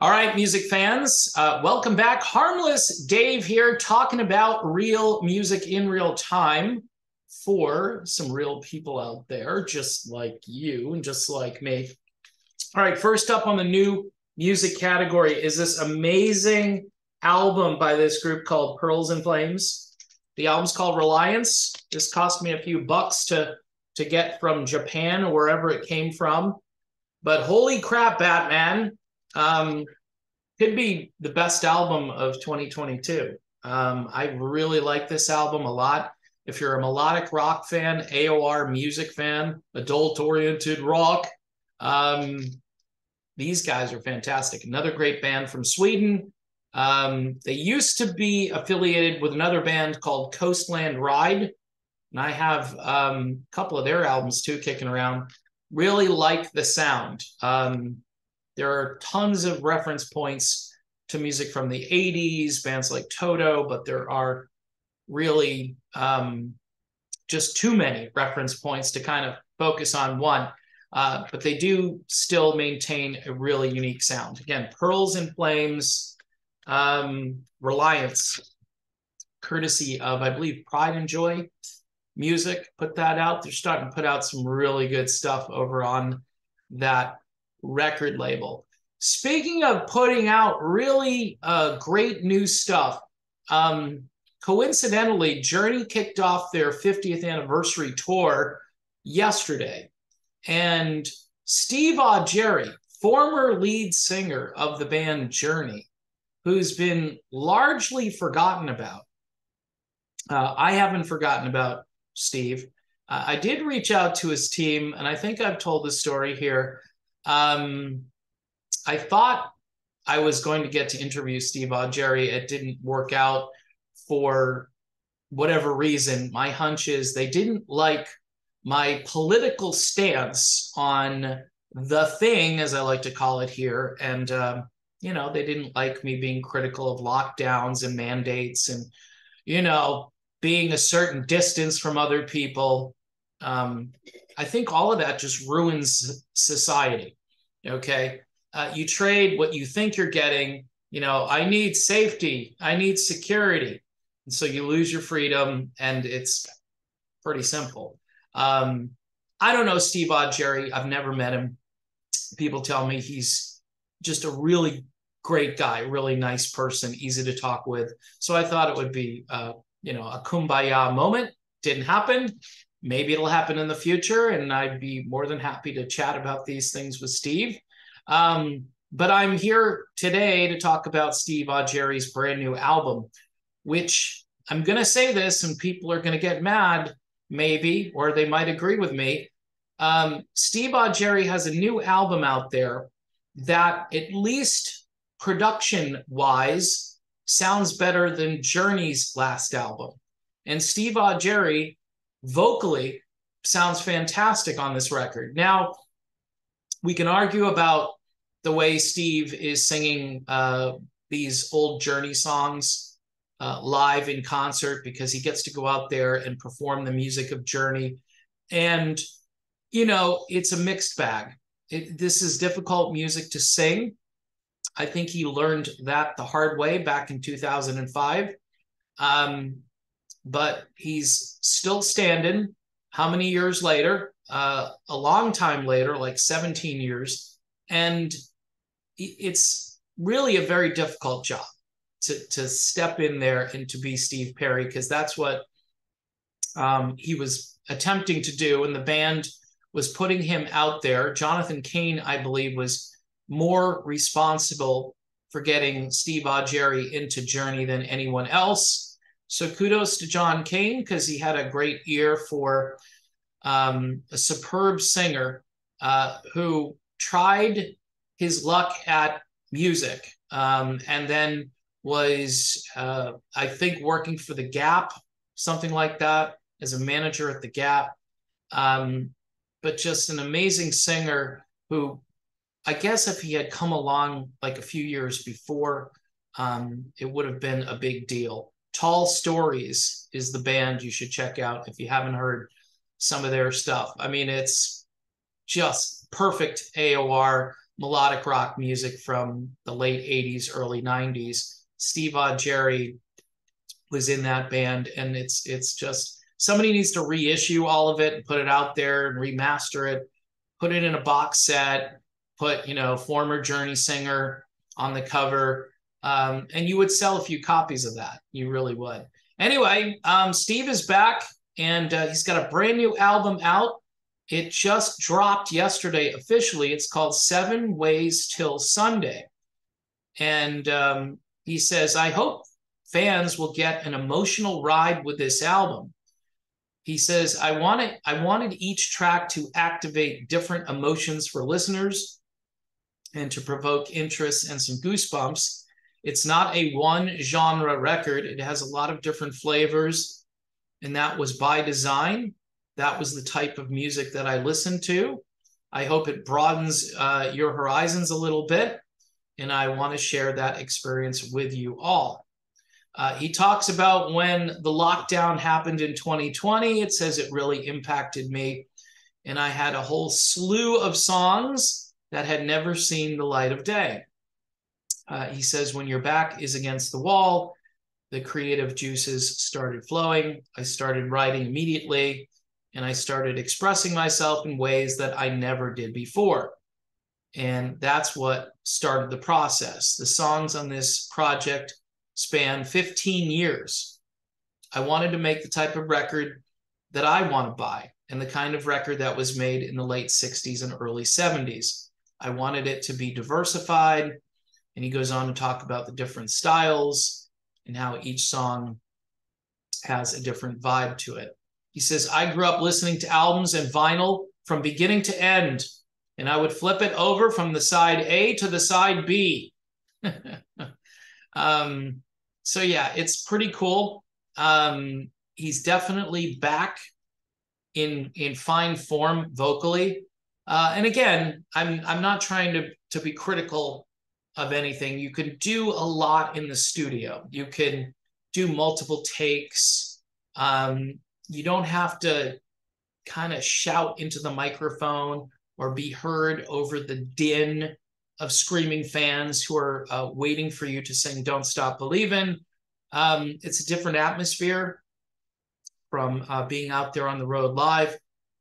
All right, music fans, welcome back. Harmless Dave here, talking about real music in real time for some real people out there, just like you and just like me. All right, first up on the new music category is this amazing album by this group called Pearls and Flames. The album's called Reliance. This cost me a few bucks to get from Japan or wherever it came from. But holy crap, Batman. Could be the best album of 2022. I really like this album a lot. If you're a melodic rock fan, AOR music fan, adult-oriented rock, these guys are fantastic. Another great band from Sweden. They used to be affiliated with another band called Coastland Ride, and I have a couple of their albums too kicking around. Really like the sound. There are tons of reference points to music from the 80s, bands like Toto, but there are really just too many reference points to kind of focus on one. But they do still maintain a really unique sound. Again, Pearls and Flames, Reliance, courtesy of, I believe, Pride and Joy Music, put that out. They're starting to put out some really good stuff over on that record label. Speaking of putting out really great new stuff, coincidentally, Journey kicked off their 50th anniversary tour yesterday. And Steve Augeri, former lead singer of the band Journey, who's been largely forgotten about. I haven't forgotten about Steve. I did reach out to his team, and I think I've told this story here. I thought I was going to get to interview Steve Augeri. It didn't work out for whatever reason. My hunch is they didn't like my political stance on the thing, as I like to call it here. And, they didn't like me being critical of lockdowns and mandates and, being a certain distance from other people. I think all of that just ruins society. Okay. You trade what you think you're getting. I need safety. I need security. And so you lose your freedom, and it's pretty simple. I don't know Steve Augeri. I've never met him. People tell me he's just a really great guy, really nice person, easy to talk with. So I thought it would be, a kumbaya moment. Didn't happen. Maybe it'll happen in the future, and I'd be more than happy to chat about these things with Steve. But I'm here today to talk about Steve Augeri's brand new album, which I'm going to say this and people are going to get mad, maybe, or they might agree with me. Steve Augeri has a new album out there that, at least production-wise, sounds better than Journey's last album. And Steve Augeri vocally sounds fantastic on this record. Now, we can argue about the way Steve is singing these old Journey songs live in concert, because he gets to go out there and perform the music of Journey. And, it's a mixed bag. This is difficult music to sing. I think he learned that the hard way back in 2005. But he's still standing. How many years later? A long time later, like 17 years. And it's really a very difficult job to step in there and to be Steve Perry, because that's what he was attempting to do. And the band was putting him out there. Jonathan Cain, I believe, was more responsible for getting Steve Augeri into Journey than anyone else. So kudos to John Cain, because he had a great ear for a superb singer who tried his luck at music, and then was, I think, working for The Gap, something like that, as a manager at The Gap. But just an amazing singer who, I guess if he had come along like a few years before, it would have been a big deal. Tall Stories is the band you should check out if you haven't heard some of their stuff. I mean, it's just perfect AOR. melodic rock music from the late 80s, early 90s. Steve Augeri was in that band, and it's just somebody needs to reissue all of it and put it out there and remaster it, put it in a box set, put, you know, former Journey singer on the cover, and you would sell a few copies of that. You really would. Anyway, Steve is back, and he's got a brand new album out. It just dropped yesterday officially. It's called 7 Ways Till Sunday. And he says, I hope fans will get an emotional ride with this album. He says, I wanted each track to activate different emotions for listeners and to provoke interest and some goosebumps. It's not a one genre record. It has a lot of different flavors, and that was by design. That was the type of music that I listened to. I hope it broadens your horizons a little bit, and I want to share that experience with you all. He talks about when the lockdown happened in 2020. It says it really impacted me, and I had a whole slew of songs that had never seen the light of day. He says, when your back is against the wall, the creative juices started flowing. I started writing immediately, and I started expressing myself in ways that I never did before. And that's what started the process. The songs on this project span 15 years. I wanted to make the type of record that I want to buy, and the kind of record that was made in the late 60s and early 70s. I wanted it to be diversified. And he goes on to talk about the different styles and how each song has a different vibe to it. He says, I grew up listening to albums and vinyl from beginning to end, and I would flip it over from the side A to the side B. So yeah, it's pretty cool. He's definitely back in fine form vocally. And again, I'm not trying to be critical of anything. You can do a lot in the studio. You can do multiple takes. You don't have to kind of shout into the microphone or be heard over the din of screaming fans who are waiting for you to sing Don't Stop Believin'. It's a different atmosphere from being out there on the road live.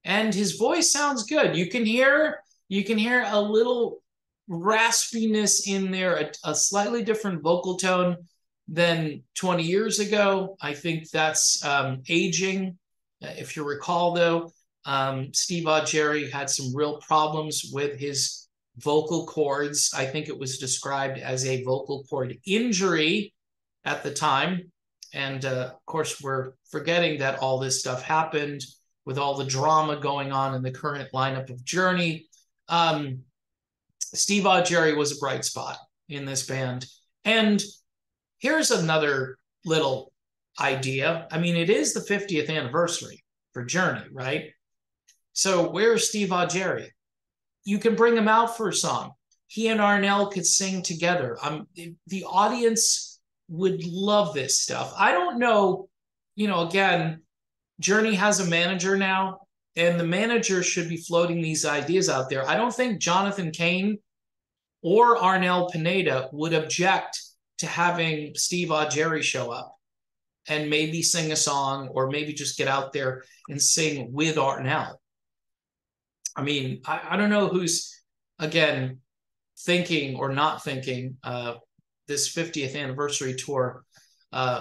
And his voice sounds good. You can hear a little raspiness in there, a slightly different vocal tone than 20 years ago. I think that's aging. If you recall, though, Steve Augeri had some real problems with his vocal cords. I think it was described as a vocal cord injury at the time. And of course, we're forgetting that all this stuff happened with all the drama going on in the current lineup of Journey. Steve Augeri was a bright spot in this band. And here's another little idea. I mean, it is the 50th anniversary for Journey, right? So where's Steve Augeri? You can bring him out for a song. He and Arnel could sing together. The audience would love this stuff. I don't know, again, Journey has a manager now, and the manager should be floating these ideas out there. I don't think Jonathan Cain or Arnel Pineda would object to having Steve Augeri show up and maybe sing a song, or maybe just get out there and sing with Arnel. I mean, I don't know who's, again, thinking or not thinking this 50th anniversary tour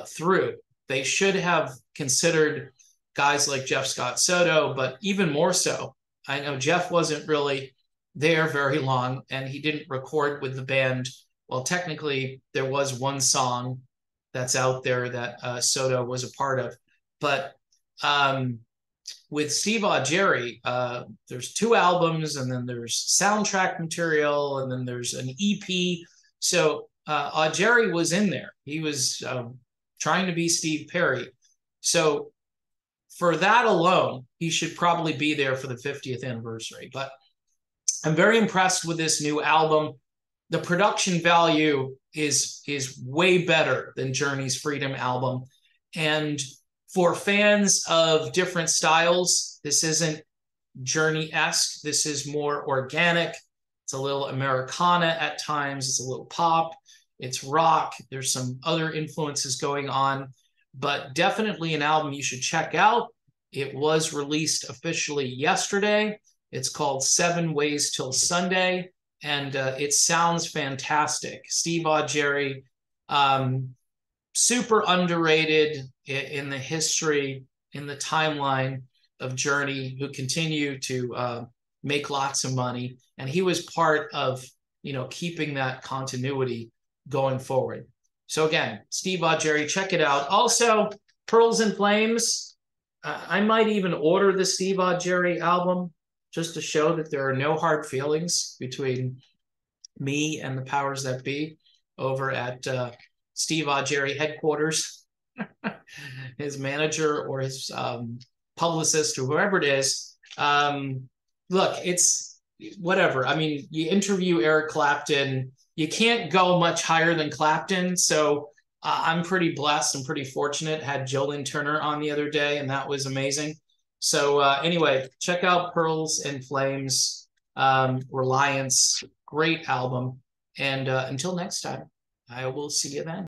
through. They should have considered guys like Jeff Scott Soto, but even more so. I know Jeff wasn't really there very long, and he didn't record with the band. Well, technically, there was one song that's out there that Soto was a part of. But with Steve Augeri, there's 2 albums, and then there's soundtrack material, and then there's an EP. So Augeri was in there. He was trying to be Steve Perry. So for that alone, he should probably be there for the 50th anniversary. But I'm very impressed with this new album. The production value is way better than Journey's Freedom album. And for fans of different styles, this isn't Journey-esque. This is more organic. It's a little Americana at times. It's a little pop. It's rock. There's some other influences going on, but definitely an album you should check out. It was released officially yesterday. It's called 7 Ways Till Sunday, and it sounds fantastic. Steve Augeri, super underrated in the history, in the timeline of Journey, who continue to make lots of money. And he was part of, keeping that continuity going forward. So again, Steve Augeri, check it out. Also, Pearls and Flames. I might even order the Steve Augeri album just to show that there are no hard feelings between me and the powers that be over at Steve Augeri headquarters, his manager or his publicist or whoever it is. Look, it's whatever. I mean, you interview Eric Clapton, you can't go much higher than Clapton. So I'm pretty blessed and pretty fortunate. Had Jolene Turner on the other day, and that was amazing. So anyway, check out Pearls and Flames, Reliance, great album. And until next time, I will see you then.